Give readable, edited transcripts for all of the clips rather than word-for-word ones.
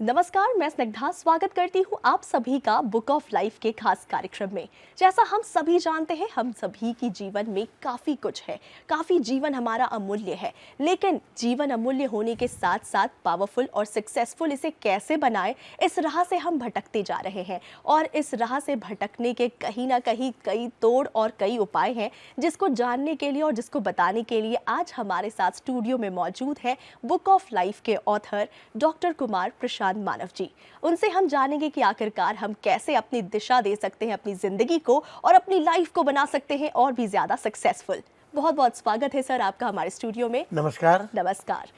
नमस्कार, मैं स्निग्धा स्वागत करती हूँ आप सभी का बुक ऑफ लाइफ के खास कार्यक्रम में। जैसा हम सभी जानते हैं, हम सभी की जीवन में काफ़ी कुछ है, काफ़ी जीवन हमारा अमूल्य है। लेकिन जीवन अमूल्य होने के साथ साथ पावरफुल और सक्सेसफुल इसे कैसे बनाएं, इस राह से हम भटकते जा रहे हैं। और इस राह से भटकने के कहीं ना कहीं कई तोड़ और कई उपाय हैं, जिसको जानने के लिए और जिसको बताने के लिए आज हमारे साथ स्टूडियो में मौजूद है बुक ऑफ लाइफ के ऑथर डॉक्टर कुमार प्रशांत मानव जी। उनसे हम जानेंगे कि आखिरकार हम कैसे अपनी दिशा दे सकते हैं अपनी जिंदगी को और अपनी लाइफ को बना सकते हैं और भी ज्यादा सक्सेसफुल। बहुत बहुत स्वागत है सर आपका हमारे स्टूडियो में। नमस्कार। नमस्कार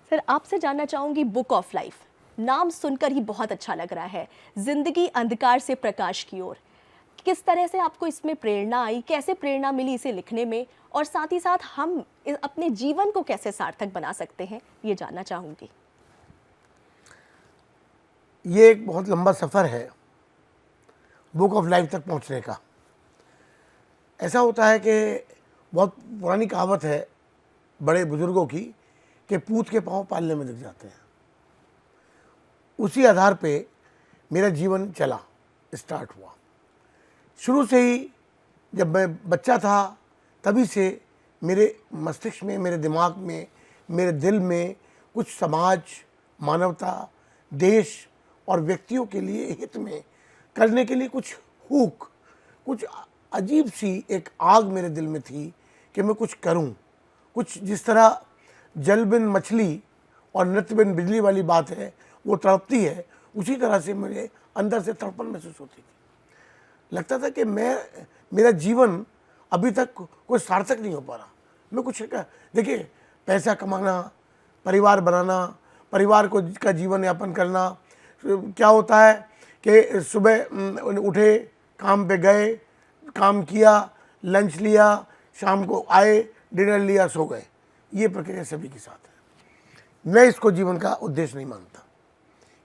सर, आपसे जानना चाहूंगी, बुक ऑफ लाइफ नाम सुनकर ही बहुत अच्छा लग रहा है, जिंदगी अंधकार से प्रकाश की ओर। किस तरह से आपको इसमें प्रेरणा आई, कैसे प्रेरणा मिली इसे लिखने में, और साथ ही साथ हम अपने जीवन को कैसे सार्थक बना सकते हैं, ये जानना चाहूंगी। ये एक बहुत लंबा सफ़र है बुक ऑफ लाइफ तक पहुंचने का। ऐसा होता है कि बहुत पुरानी कहावत है बड़े बुजुर्गों की कि पूत के पांव पालने में दिख जाते हैं। उसी आधार पे मेरा जीवन चला, स्टार्ट हुआ। शुरू से ही जब मैं बच्चा था तभी से मेरे मस्तिष्क में, मेरे दिमाग में, मेरे दिल में कुछ समाज, मानवता, देश और व्यक्तियों के लिए हित में करने के लिए कुछ हुक, कुछ अजीब सी एक आग मेरे दिल में थी कि मैं कुछ करूं। कुछ जिस तरह जल बिन मछली और नृत्य बिन बिजली वाली बात है, वो तड़पती है, उसी तरह से मेरे अंदर से तड़पन महसूस होती थी। लगता था कि मेरा जीवन अभी तक कोई सार्थक नहीं हो पा रहा। मैं कुछ देखिए, पैसा कमाना, परिवार बनाना, परिवार को का जीवन यापन करना, क्या होता है कि सुबह उठे, काम पे गए, काम किया, लंच लिया, शाम को आए, डिनर लिया, सो गए। ये प्रक्रिया सभी के साथ है। मैं इसको जीवन का उद्देश्य नहीं मानता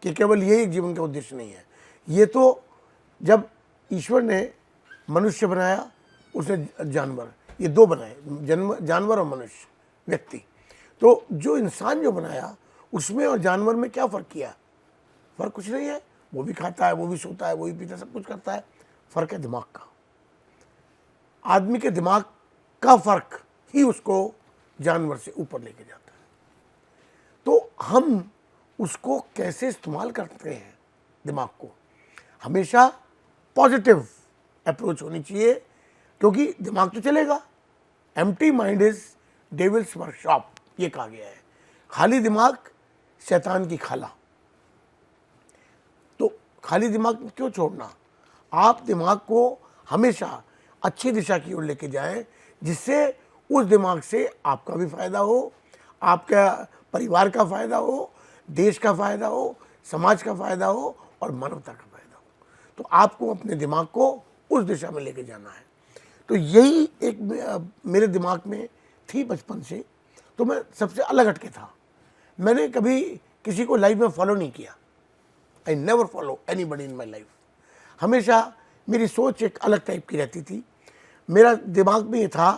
कि केवल यही एक जीवन का उद्देश्य नहीं है। ये तो जब ईश्वर ने मनुष्य बनाया, उसने जानवर, ये दो बनाए, जानवर और मनुष्य व्यक्ति। तो जो इंसान जो बनाया, उसमें और जानवर में क्या फ़र्क किया? फ़र्क कुछ नहीं है। वो भी खाता है, वो भी सोता है, वो भी पीता है, सब कुछ करता है। फ़र्क है दिमाग का। आदमी के दिमाग का फ़र्क ही उसको जानवर से ऊपर लेके जाता है। तो हम उसको कैसे इस्तेमाल करते हैं, दिमाग को, हमेशा पॉजिटिव अप्रोच होनी चाहिए, क्योंकि दिमाग तो चलेगा। Empty mind is devils workshop, ये कहा गया है। खाली दिमाग शैतान की खाला। तो खाली दिमाग क्यों छोड़ना? आप दिमाग को हमेशा अच्छी दिशा की ओर लेके जाएं, जिससे उस दिमाग से आपका भी फायदा हो, आपका परिवार का फायदा हो, देश का फायदा हो, समाज का फायदा हो और मानवता का फायदा हो। तो आपको अपने दिमाग को उस दिशा में लेके जाना है। तो यही एक मेरे दिमाग में थी बचपन से। तो मैं सबसे अलग हटके था। मैंने कभी किसी को लाइफ में फॉलो नहीं किया। I never follow anybody in my life. हमेशा मेरी सोच एक अलग टाइप की रहती थी। मेरा दिमाग में ये था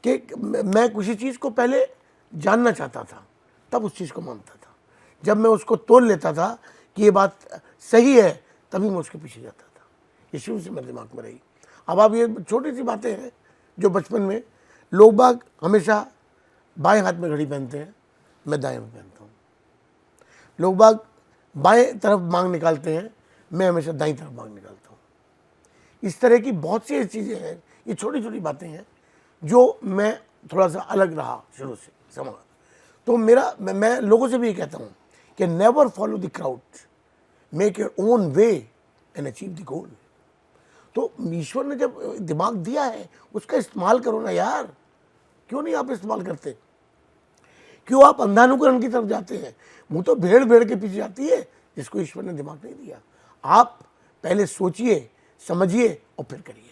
कि मैं किसी चीज़ को पहले जानना चाहता था, तब उस चीज़ को मानता था। जब मैं उसको तोल लेता था कि ये बात सही है, तभी मैं उसके पीछे जाता था। ये शुरू से मेरे दिमाग में रही। अब आप ये छोटी सी बातें हैं जो बचपन में लोग बाग हमेशा बाएं हाथ में घड़ी पहनते हैं, मैं दाएं में पहनता हूँ। लोग बाग बाएं तरफ मांग निकालते हैं, मैं हमेशा दाईं तरफ मांग निकालता हूँ। इस तरह की बहुत सी चीज़ें हैं, ये छोटी छोटी बातें हैं जो मैं थोड़ा सा अलग रहा शुरू से समाज। तो मैं लोगों से भी ये कहता हूँ कि never follow the crowd, make your own way and achieve the goal. तो ईश्वर ने जब दिमाग दिया है, उसका इस्तेमाल करो ना यार। क्यों नहीं आप इस्तेमाल करते? क्यों आप अंधानुकरण की तरफ जाते हैं? वो तो भेड़ के पीछे जाती है जिसको ईश्वर ने दिमाग नहीं दिया। आप पहले सोचिए, समझिए और फिर करिए।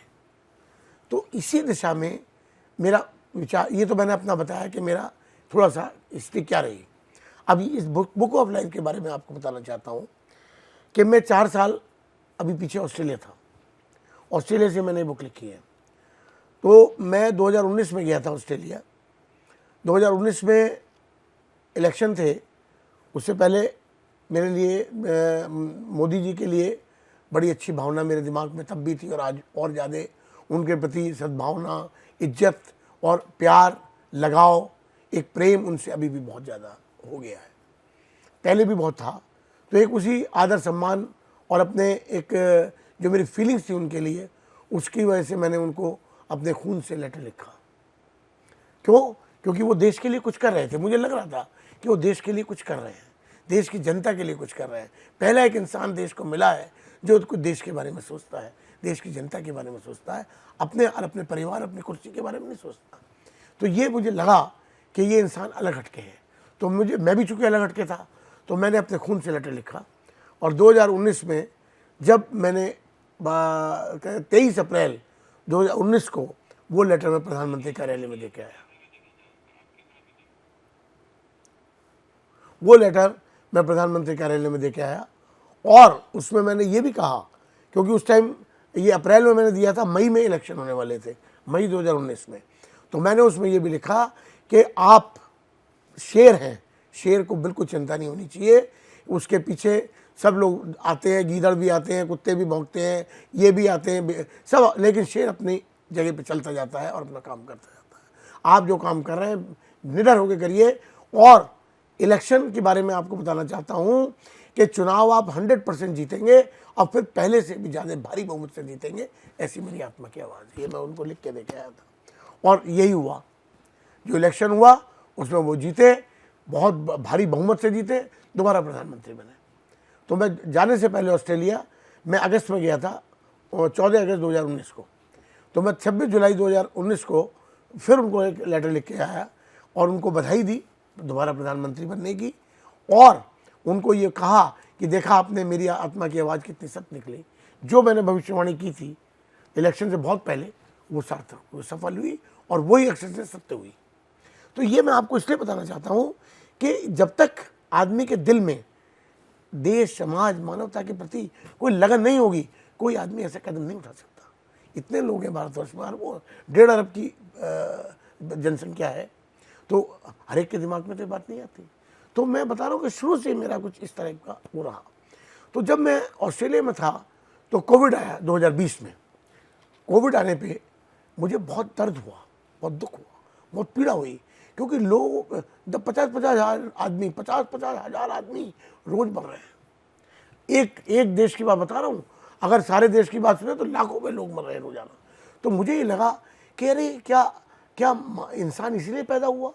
तो इसी दिशा में मेरा विचार, ये तो मैंने अपना बताया कि मेरा थोड़ा सा हिस्ट्री क्या रही। अभी इस बुक ऑफ लाइफ के बारे में आपको बताना चाहता हूँ कि मैं 4 साल अभी पीछे ऑस्ट्रेलिया था। ऑस्ट्रेलिया से मैंने बुक लिखी है। तो मैं 2019 में गया था ऑस्ट्रेलिया। 2019 में इलेक्शन थे, उससे पहले मेरे लिए मोदी जी के लिए बड़ी अच्छी भावना मेरे दिमाग में तब भी थी, और आज और ज़्यादा उनके प्रति सद्भावना, इज्जत और प्यार, लगाव, एक प्रेम उनसे अभी भी बहुत ज़्यादा हो गया है। पहले भी बहुत था, तो एक उसी आदर सम्मान और अपने एक जो मेरी फीलिंग्स थी उनके लिए, उसकी वजह से मैंने उनको अपने खून से लेटर लिखा। क्यों? क्योंकि वो देश के लिए कुछ कर रहे थे। मुझे लग रहा था कि वो देश के लिए कुछ कर रहे हैं, देश की जनता के लिए कुछ कर रहे हैं। पहला एक इंसान देश को मिला है जो कुछ देश के बारे में सोचता है, देश की जनता के बारे में सोचता है, अपने और अपने परिवार, अपनी कुर्सी के बारे में नहीं सोचता। तो ये मुझे लगा कि ये इंसान अलग हटके है। तो मैं भी चूँकि अलग हटके था, तो मैंने अपने खून से लेटर लिखा। और 2019 में जब मैंने 23 अप्रैल 2019 को वो लेटर मैं प्रधानमंत्री कार्यालय में देके आया। वो लेटर मैं प्रधानमंत्री कार्यालय में देके आया, और उसमें मैंने ये भी कहा, क्योंकि उस टाइम ये अप्रैल में मैंने दिया था, मई में इलेक्शन होने वाले थे, मई 2019 में। तो मैंने उसमें ये भी लिखा कि आप शेर हैं, शेर को बिल्कुल चिंता नहीं होनी चाहिए, उसके पीछे सब लोग आते हैं, गीदड़ भी आते हैं, कुत्ते भी भौंकते हैं, ये भी आते हैं सब, लेकिन शेर अपनी जगह पे चलता जाता है और अपना काम करता जाता है। आप जो काम कर रहे हैं निडर होकर करिए। और इलेक्शन के बारे में आपको बताना चाहता हूं कि चुनाव आप 100% जीतेंगे, और फिर पहले से भी ज़्यादा भारी बहुमत से जीतेंगे, ऐसी मेरी आत्मा की आवाज़। ये मैं उनको लिख के देके आया था, और यही हुआ। जो इलेक्शन हुआ उसमें वो जीते, बहुत भारी बहुमत से जीते, दोबारा प्रधानमंत्री बने। तो मैं जाने से पहले ऑस्ट्रेलिया मैं अगस्त में गया था, 14 अगस्त 2019 को। तो मैं 26 जुलाई 2019 को फिर उनको एक लेटर लिख के आया और उनको बधाई दी दोबारा प्रधानमंत्री बनने की, और उनको ये कहा कि देखा आपने मेरी आत्मा की आवाज़ कितनी सत्य निकली। जो मैंने भविष्यवाणी की थी इलेक्शन से बहुत पहले, वो सार्थक, वो सफल हुई, और वही इलेक्शन से सत्य हुई। तो ये मैं आपको इसलिए बताना चाहता हूँ कि जब तक आदमी के दिल में देश, समाज, मानवता के प्रति कोई लगन नहीं होगी, कोई आदमी ऐसा कदम नहीं उठा सकता। इतने लोग हैं भारतवर्ष में, वो 1.5 अरब की जनसंख्या है, तो हर एक के दिमाग में तो बात नहीं आती। तो मैं बता रहा हूँ कि शुरू से मेरा कुछ इस तरह का हो रहा। तो जब मैं ऑस्ट्रेलिया में था तो कोविड आया 2020 में। कोविड आने पे मुझे बहुत दर्द हुआ, बहुत दुख हुआ, बहुत पीड़ा हुई, क्योंकि लोग 50-50 हज़ार आदमी, 50-50 हज़ार आदमी रोज मर रहे हैं। एक देश की बात बता रहा हूँ, अगर सारे देश की बात सुने तो लाखों में लोग मर रहे हैं रोजाना। तो मुझे ये लगा कि अरे क्या क्या इंसान इसीलिए पैदा हुआ?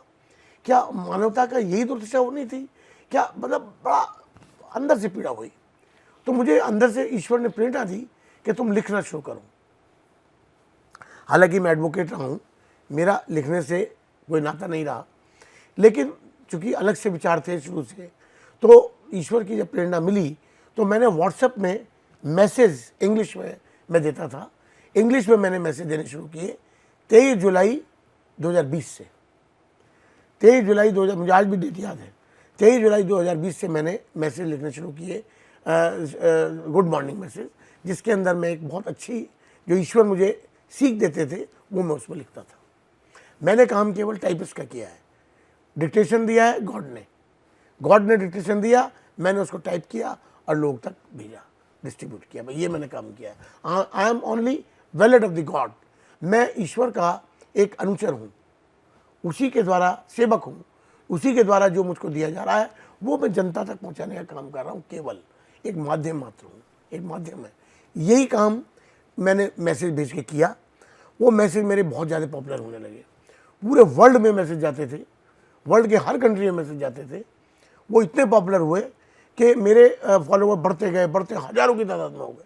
क्या मानवता का यही दुर्दशा होनी थी क्या? मतलब बड़ा अंदर से पीड़ा हुई। तो मुझे अंदर से ईश्वर ने प्रेरणा दी कि तुम लिखना शुरू करो। हालांकि मैं एडवोकेट रहा हूँ, मेरा लिखने से कोई नाता नहीं रहा, लेकिन चूंकि अलग से विचार थे शुरू से, तो ईश्वर की जब प्रेरणा मिली तो मैंने व्हाट्सएप में मैसेज इंग्लिश में मैं देता था। इंग्लिश में मैंने मैसेज देने शुरू किए 23 जुलाई 2020 से। 23 जुलाई 2000, मुझे आज भी डेट याद है, 23 जुलाई 2020 से मैंने मैसेज लिखने शुरू किए, गुड मॉर्निंग मैसेज, जिसके अंदर मैं एक बहुत अच्छी, जो ईश्वर मुझे सीख देते थे, वो मैं उसमें लिखता था। मैंने काम केवल टाइपिस्ट का किया है, डिक्टेशन दिया है गॉड ने डिक्टेशन दिया, मैंने उसको टाइप किया और लोग तक भेजा, डिस्ट्रीब्यूट किया। भाई ये मैंने काम किया है। I am only wallet of the God. मैं ईश्वर का एक अनुचर हूँ, उसी के द्वारा सेवक हूँ, उसी के द्वारा जो मुझको दिया जा रहा है वो मैं जनता तक पहुँचाने का काम कर रहा हूँ। केवल एक माध्यम मात्र हूँ, एक माध्यम है। यही काम मैंने मैसेज भेज के किया। वो मैसेज मेरे बहुत ज़्यादा पॉपुलर होने लगे, पूरे वर्ल्ड में मैसेज जाते थे, वर्ल्ड के हर कंट्री में मैसेज जाते थे। वो इतने पॉपुलर हुए कि मेरे फॉलोवर बढ़ते गए, बढ़ते हज़ारों की तादाद में हो गए।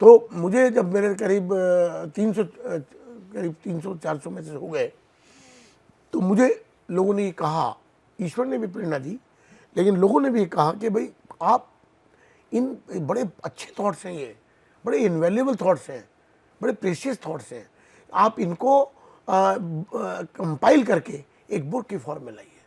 तो मुझे जब मेरे करीब 300-400 मैसेज हो गए, तो मुझे लोगों ने ये कहा, ईश्वर ने भी प्रेरणा दी, लेकिन लोगों ने भी कहा कि भाई आप इन बड़े अच्छे थॉट्स हैं, ये बड़े इनवैल्यूएबल थॉट्स हैं, बड़े प्रेशियस थॉट्स हैं, आप इनको कंपाइल करके एक बुक की फॉर्म में लाइए,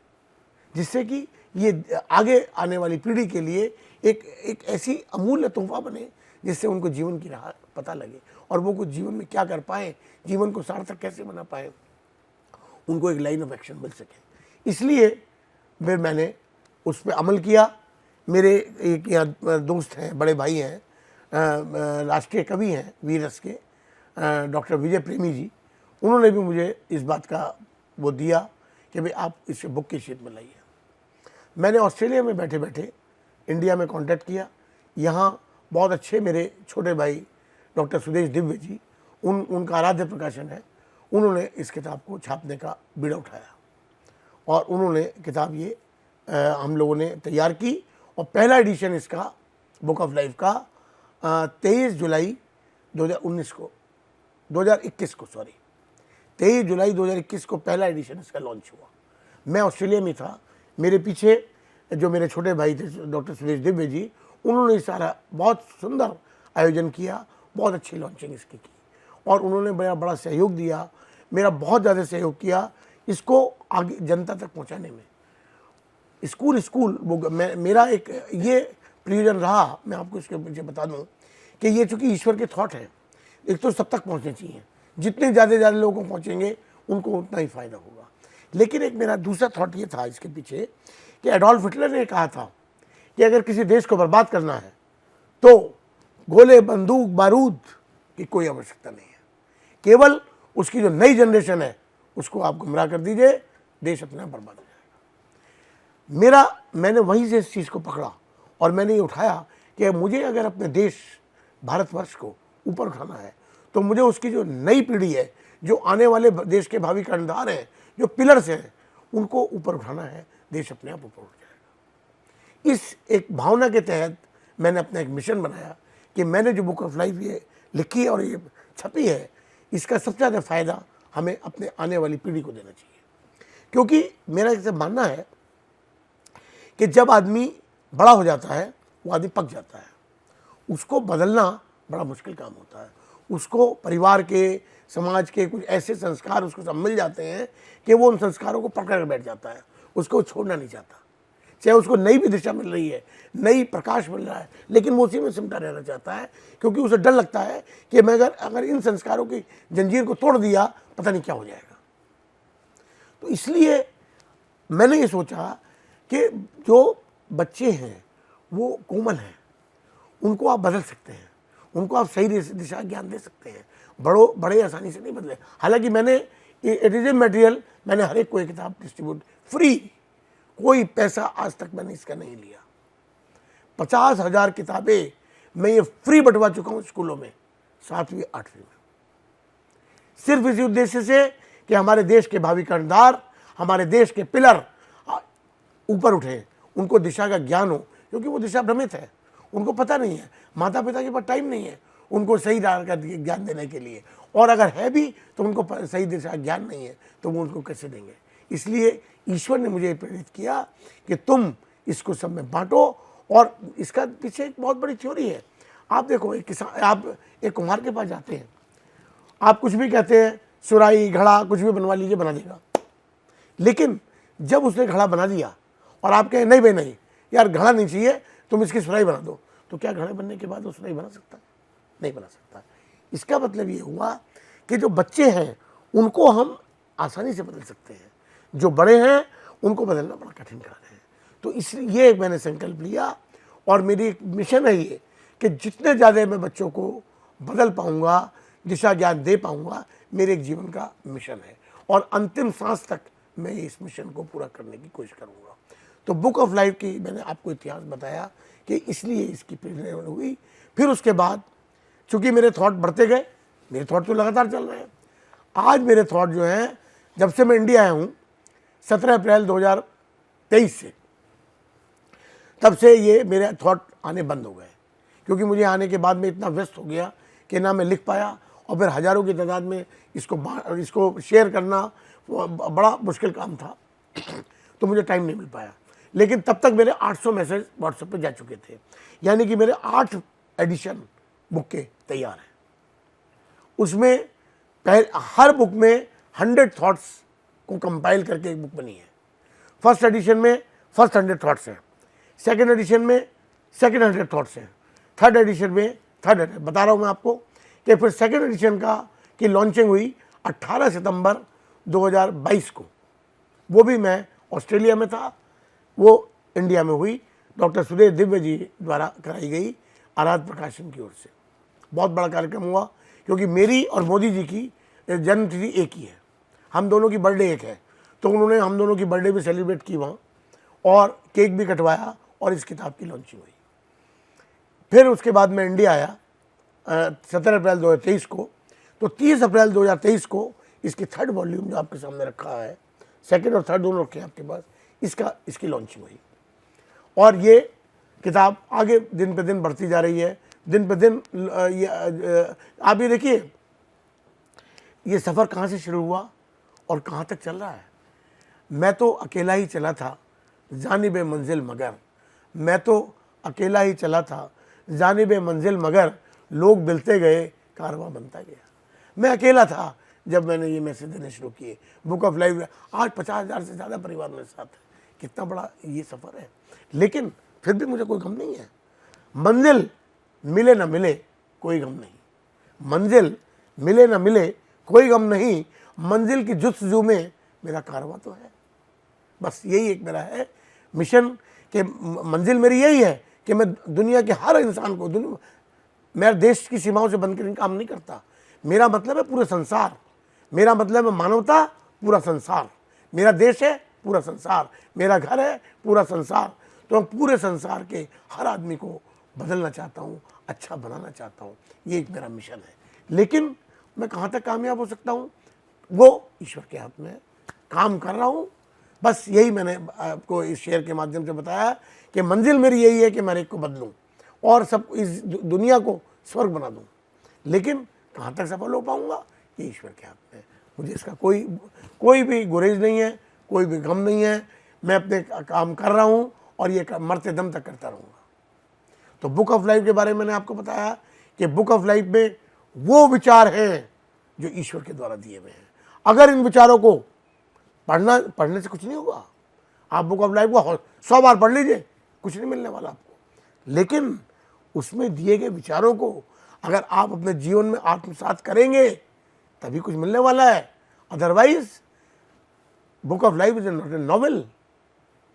जिससे कि ये आगे आने वाली पीढ़ी के लिए एक ऐसी अमूल्य तोहफा बने जिससे उनको जीवन की राह पता लगे और वो कुछ जीवन में क्या कर पाएँ, जीवन को सार्थक कैसे बना पाएँ, उनको एक लाइन ऑफ एक्शन मिल सके। इसलिए फिर मैंने उस पर अमल किया। मेरे एक यहाँ दोस्त हैं, बड़े भाई हैं, राष्ट्रीय कवि हैं वीर रस के, डॉक्टर विजय प्रेमी जी, उन्होंने भी मुझे इस बात का वो दिया कि भाई आप इसे बुक की शीट में लाइए। मैंने ऑस्ट्रेलिया में बैठे बैठे इंडिया में कांटेक्ट किया। यहाँ बहुत अच्छे मेरे छोटे भाई डॉक्टर सुदेश दिव्य जी, उनका आराध्य प्रकाशन है, उन्होंने इस किताब को छापने का बीड़ा उठाया और उन्होंने किताब ये हम लोगों ने तैयार की और पहला एडिशन इसका बुक ऑफ लाइफ का 23 जुलाई 2021 को पहला एडिशन इसका लॉन्च हुआ। मैं ऑस्ट्रेलिया में था, मेरे पीछे जो मेरे छोटे भाई थे डॉक्टर सुरेश दिव्य जी, उन्होंने सारा बहुत सुंदर आयोजन किया, बहुत अच्छी लॉन्चिंग इसकी की और उन्होंने बड़ा बड़ा सहयोग दिया, मेरा बहुत ज़्यादा सहयोग किया इसको आगे जनता तक पहुंचाने में। स्कूल वो मेरा एक ये प्रयोजन रहा। मैं आपको इसके पीछे बता दूं कि ये चूँकि ईश्वर के थॉट है, एक तो सब तक पहुंचने चाहिए, जितने ज़्यादा लोगों को पहुंचेंगे उनको उतना ही फ़ायदा होगा। लेकिन एक मेरा दूसरा थॉट ये था इसके पीछे कि एडोल्फ हिटलर ने कहा था कि अगर किसी देश को बर्बाद करना है तो गोले, बंदूक, बारूद की कोई आवश्यकता नहीं है, केवल उसकी जो नई जनरेशन है उसको आप गुमराह कर दीजिए, देश अपने आप बर्बाद हो जाएगा। मैंने वहीं से इस चीज़ को पकड़ा और मैंने ये उठाया कि मुझे अगर अपने देश भारतवर्ष को ऊपर उठाना है तो मुझे उसकी जो नई पीढ़ी है, जो आने वाले देश के भावी कर्णधार हैं, जो पिलर्स हैं, उनको ऊपर उठाना है, देश अपने आप ऊपर उठ जाएगा। इस एक भावना के तहत मैंने अपना एक मिशन बनाया कि मैंने जो बुक ऑफ लाइफ ये लिखी है और ये छपी है, इसका सबसे ज़्यादा फ़ायदा हमें अपने आने वाली पीढ़ी को देना चाहिए। क्योंकि मेरा ऐसे मानना है कि जब आदमी बड़ा हो जाता है वो आदमी पक जाता है, उसको बदलना बड़ा मुश्किल काम होता है। उसको परिवार के, समाज के कुछ ऐसे संस्कार उसको सब मिल जाते हैं कि वो उन संस्कारों को पकड़ कर बैठ जाता है, उसको छोड़ना नहीं चाहता। चाहे उसको नई भी दिशा मिल रही है, नई प्रकाश मिल रहा है, लेकिन वो उसी में सिमटा रहना चाहता है क्योंकि उसे डर लगता है कि मैं अगर इन संस्कारों की जंजीर को तोड़ दिया पता नहीं क्या हो जाएगा। तो इसलिए मैंने ये सोचा कि जो बच्चे हैं वो कोमल हैं, उनको आप बदल सकते हैं, उनको आप सही दिशा ज्ञान दे सकते हैं। बड़े आसानी से नहीं बदले। हालांकि मैंने इट इज़ ए मटेरियल, मैंने हर एक को एक किताब डिस्ट्रीब्यूट फ्री, कोई पैसा आज तक मैंने इसका नहीं लिया। 50,000 किताबें मैं ये फ्री बंटवा चुका हूँ स्कूलों में, 7वीं 8वीं में, सिर्फ इसी उद्देश्य से कि हमारे देश के भावी कर्णधार, हमारे देश के पिलर ऊपर उठे, उनको दिशा का ज्ञान हो, क्योंकि वो दिशा भ्रमित है, उनको पता नहीं है, माता पिता के पास टाइम नहीं है उनको सही राह का ज्ञान देने के लिए, और अगर है भी तो उनको सही दिशा ज्ञान नहीं है तो वो उनको कैसे देंगे। इसलिए ईश्वर ने मुझे प्रेरित किया कि तुम इसको सब में बांटो। और इसका पीछे एक बहुत बड़ी थ्योरी है। आप देखो, एक किसान, आप एक कुम्हार के पास जाते हैं, आप कुछ भी कहते हैं, सुराही, घड़ा, कुछ भी बनवा लीजिए, बना देगा। लेकिन जब उसने घड़ा बना दिया और आप कहें नहीं भाई नहीं यार, घड़ा नहीं चाहिए, तुम इसकी सुराही बना दो, तो क्या घड़े बनने के बाद वो सुराही बना सकता है? नहीं बना सकता। इसका मतलब ये हुआ कि जो बच्चे हैं उनको हम आसानी से बदल सकते हैं, जो बड़े हैं उनको बदलना बड़ा कठिन कार्य है। तो इसलिए मैंने संकल्प लिया और मेरी एक मिशन है ये कि जितने ज़्यादा मैं बच्चों को बदल पाऊँगा, दिशा ज्ञान दे पाऊँगा, मेरे एक जीवन का मिशन है और अंतिम सांस तक मैं इस मिशन को पूरा करने की कोशिश करूँगा। तो बुक ऑफ लाइफ की मैंने आपको इतिहास बताया कि इसलिए इसकी प्रेरणा हुई। फिर उसके बाद चूँकि मेरे थॉट बढ़ते गए, मेरे थॉट तो लगातार चल रहे हैं। आज मेरे थॉट जो हैं, जब से मैं इंडिया आया हूँ 17 अप्रैल 2023 से, तब से ये मेरे थॉट आने बंद हो गए, क्योंकि मुझे आने के बाद में इतना व्यस्त हो गया कि ना मैं लिख पाया, और फिर हज़ारों की तादाद में इसको शेयर करना बड़ा मुश्किल काम था तो मुझे टाइम नहीं मिल पाया। लेकिन तब तक मेरे 800 मैसेज व्हाट्सएप पे जा चुके थे, यानी कि मेरे 8 एडिशन बुक के तैयार हैं। उसमें हर बुक में 100 थॉट्स को कंपाइल करके एक बुक बनी है। फर्स्ट एडिशन में फर्स्ट 100 थॉट्स हैं, सेकंड एडिशन में सेकंड 100 थॉट्स हैं, थर्ड एडिशन में थर्ड 100। बता रहा हूँ मैं आपको कि फिर सेकेंड एडिशन की लॉन्चिंग हुई 18 सितंबर 2022 को। वो भी मैं ऑस्ट्रेलिया में था, वो इंडिया में हुई, डॉक्टर सुरेश दिव्य जी द्वारा कराई गई आराध प्रकाशन की ओर से। बहुत बड़ा कार्यक्रम हुआ, क्योंकि मेरी और मोदी जी की जन्मतिथि एक ही है, हम दोनों की बर्थडे एक है, तो उन्होंने हम दोनों की बर्थडे भी सेलिब्रेट की वहाँ, और केक भी कटवाया और इस किताब की लॉन्चिंग हुई। फिर उसके बाद मैं इंडिया आया 17 अप्रैल 2023 को, तो 30 अप्रैल 2023 को इसकी थर्ड वॉल्यूम जो आपके सामने रखा है, सेकंड और थर्ड दोनों रखे हैं आपके पास, इसकी लॉन्चिंग हुई। और ये किताब आगे दिन पे दिन बढ़ती जा रही है, दिन पे दिन आप ये देखिए ये सफ़र कहाँ से शुरू हुआ और कहाँ तक चल रहा है। मैं तो अकेला ही चला था जानिबे मंजिल मगर, मैं तो अकेला ही चला था जानिबे मंजिल मगर, लोग मिलते गए कारवां बनता गया। मैं अकेला था जब मैंने ये मैसेज देने शुरू किए। बुक ऑफ लाइफ आज 50,000 से ज़्यादा परिवार मेरे साथ है, कितना बड़ा ये सफ़र है, लेकिन फिर भी मुझे कोई गम नहीं है। मंजिल मिले ना मिले कोई गम नहीं, मंजिल मिले ना मिले कोई गम नहीं, मंजिल की जुस्तजू में मेरा कारवां तो है। बस यही एक मेरा है मिशन, कि मंजिल मेरी यही है कि मैं दुनिया के हर इंसान को, मैं देश की सीमाओं से बनकर काम नहीं करता। मेरा मतलब है पूरे संसार, मेरा मतलब है मानवता, पूरा संसार। मेरा देश है पूरा संसार, मेरा घर है पूरा संसार। तो मैं पूरे संसार के हर आदमी को बदलना चाहता हूँ, अच्छा बनाना चाहता हूँ, ये एक मेरा मिशन है। लेकिन मैं कहाँ तक कामयाब हो सकता हूँ, वो ईश्वर के हाथ में है। काम कर रहा हूँ, बस यही मैंने आपको इस शेयर के माध्यम से बताया कि मंजिल मेरी यही है कि मैं एक को बदलूँ और सब इस दुनिया को स्वर्ग बना दूँ। लेकिन कहाँ तक सफल हो पाऊँगा, ये ईश्वर के हाथ में है। मुझे इसका कोई भी गुरेज नहीं है, कोई भी गम नहीं है। मैं अपने काम कर रहा हूँ और ये मरते दम तक करता रहूँगा। तो बुक ऑफ लाइफ के बारे में मैंने आपको बताया कि बुक ऑफ लाइफ में वो विचार हैं जो ईश्वर के द्वारा दिए हुए हैं। अगर इन विचारों को पढ़ने से कुछ नहीं होगा। आप बुक ऑफ लाइफ को 100 बार पढ़ लीजिए, कुछ नहीं मिलने वाला आपको। लेकिन उसमें दिए गए विचारों को अगर आप अपने जीवन में आत्मसात करेंगे तभी कुछ मिलने वाला है। Otherwise book of life is not a novel,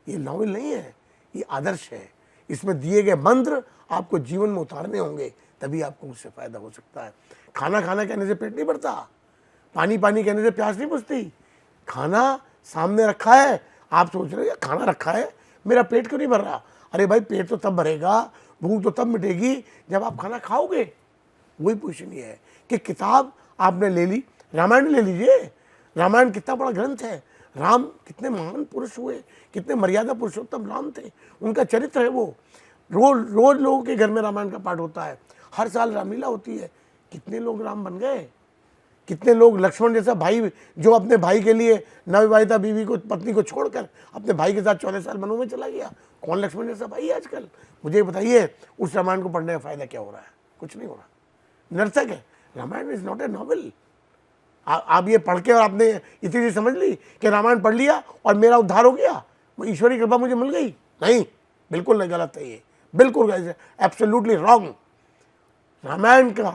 ये नॉवेल नहीं है, ये आदर्श है। इसमें दिए गए मंत्र आपको जीवन में उतारने होंगे, तभी आपको उससे फायदा हो सकता है। खाना खाना कहने से पेट नहीं भरता, पानी पानी कहने से प्यास नहीं बुझती। खाना सामने रखा है, आप सोच रहे हैं खाना रखा है, मेरा पेट क्यों नहीं भर रहा? अरे भाई, पेट तो तब भरेगा, भूख तो तब मिटेगी जब आप खाना खाओगे। वही पोजीशन ये है कि किताब आपने ले ली, रामायण ले लीजिए। रामायण कितना बड़ा ग्रंथ है, राम कितने महान पुरुष हुए, कितने मर्यादा पुरुषोत्तम राम थे, उनका चरित्र है वो। रोज लोगों के घर में रामायण का पाठ होता है, हर साल रामलीला होती है। कितने लोग राम बन गए, कितने लोग लक्ष्मण जैसा भाई, जो अपने भाई के लिए नवविवाहिता बीवी को, पत्नी को छोड़कर अपने भाई के साथ 14 साल वनों में चला गया। कौन लक्ष्मण जैसा भाई है आजकल? मुझे बताइए, उस रामायण को पढ़ने का फायदा क्या हो रहा है? कुछ नहीं हो रहा, नर्तक है। Ramayana is not a novel. आप ये पढ़ के और आपने इतनी चीज समझ ली कि रामायण पढ़ लिया और मेरा उद्धार हो गया, ईश्वरी कृपा मुझे मिल गई। नहीं, बिल्कुल नहीं, गलत है ये, बिल्कुल एब्सोल्युटली रॉन्ग। रामायण का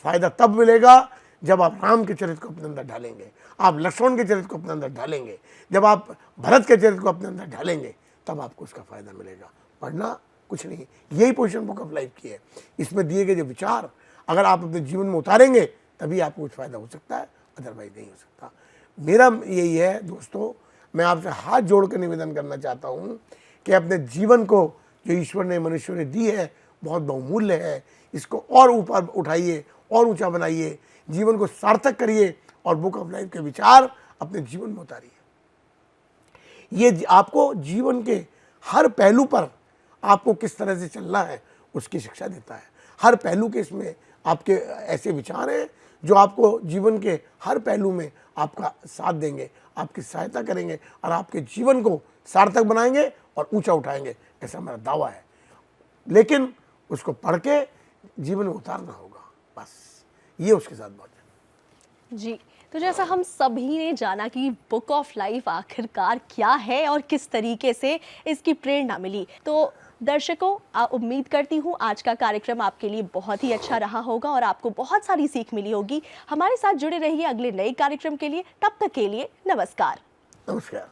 फायदा तब मिलेगा जब आप राम के चरित्र को अपने अंदर ढालेंगे, आप लक्ष्मण के चरित्र को अपने अंदर ढालेंगे, जब आप भरत के चरित्र को अपने अंदर ढालेंगे, तब आपको उसका फायदा मिलेगा। पढ़ना कुछ नहीं, यही पोजीशन बुक ऑफ लाइफ की है। इसमें दिए गए जो विचार अगर आप अपने जीवन में उतारेंगे तभी आपको कुछ फायदा हो सकता है, अदरवाइज नहीं हो सकता। मेरा यही है दोस्तों, मैं आपसे हाथ जोड़ कर निवेदन करना चाहता हूँ कि अपने जीवन को जो ईश्वर ने, मनुष्य ने दी है, बहुत बहुमूल्य है। इसको और ऊपर उठाइए और ऊंचा बनाइए, जीवन को सार्थक करिए और बुक ऑफ लाइफ के विचार अपने जीवन में उतारिए। ये आपको जीवन के हर पहलू पर आपको किस तरह से चलना है उसकी शिक्षा देता है। हर पहलू के इसमें आपके ऐसे विचार हैं जो आपको जीवन के हर पहलू में आपका साथ देंगे, आपकी सहायता करेंगे और आपके जीवन को सार्थक बनाएंगे और ऊंचा उठाएंगे, ऐसा मेरा दावा है। लेकिन उसको पढ़ के जीवन में उतारना होगा, बस ये उसके साथ बात है। जी, तो जैसा हम सभी ने जाना कि बुक ऑफ लाइफ आखिरकार क्या है और किस तरीके से इसकी प्रेरणा मिली, तो दर्शकों, उम्मीद करती हूँ आज का कार्यक्रम आपके लिए बहुत ही अच्छा रहा होगा और आपको बहुत सारी सीख मिली होगी। हमारे साथ जुड़े रहिए अगले नए कार्यक्रम के लिए। तब तक के लिए नमस्कार। नमस्कार।